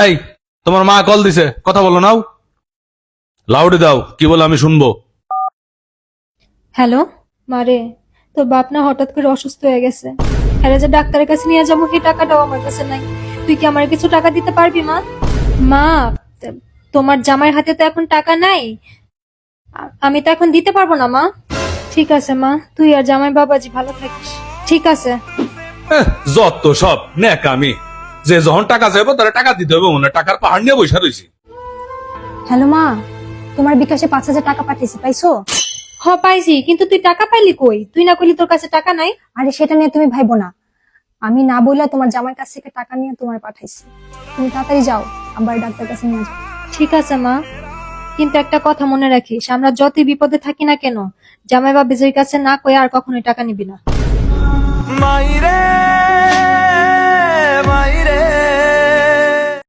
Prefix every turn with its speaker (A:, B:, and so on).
A: এই, তোমার মা কল দিছে, কথা বলো নাও। লাউডে দাও, কি বলে আমি শুনবো।
B: হ্যালো মারে, তোর বাপ না হঠাৎ করে অসুস্থ হয়ে গেছে। হ্যাঁ, যে ডাক্তারের কাছে নিয়ে যাবো সেই টাকাটাও আমার কাছে নাই। তুই কি আমার কিছু টাকা দিতে পারবি মা? মা, তোমার জামাইয়ের হাতে তো এখন টাকা নাই। আমি তো এখন দিতে পারবো না মা। ঠিক আছে মা, তুই আর জামাই বাবাজি ভালো থাকিস। ঠিক আছে।
A: যত সব নেকামি, যে যখন টাকা চাইবো তারা টাকা দিতে হবে, মনে হয় টাকার পাহাড় নিয়ে বসে রয়েছি।
C: হ্যালো মা, তোমার বিকাশে 5,000 টাকা পাঠিয়েছি, পাইছো?
B: হ পাইছি, কিন্তু তুই টাকা পাইলি কই? তুই না কইলি তোর কাছে টাকা নাই।
C: আরে সেটা নিয়ে তুমি ভাইবো না, আমি না বললে তোমার জামাইয়ের কাছ থেকে টাকা নিয়ে তোমার পাঠাইছি। তুমি তাড়াতাড়ি যাও, আবার ডাক্তার কাছে নিয়ে যাও।
B: ঠিক আছে মা, কিন্তু একটা কথা মনে রাখিস, আমরা যতই বিপদে থাকি না কেন, জামাই বা বিজয়ীর কাছে না কই আর কখনোই টাকা নিবি না।
D: মাইরে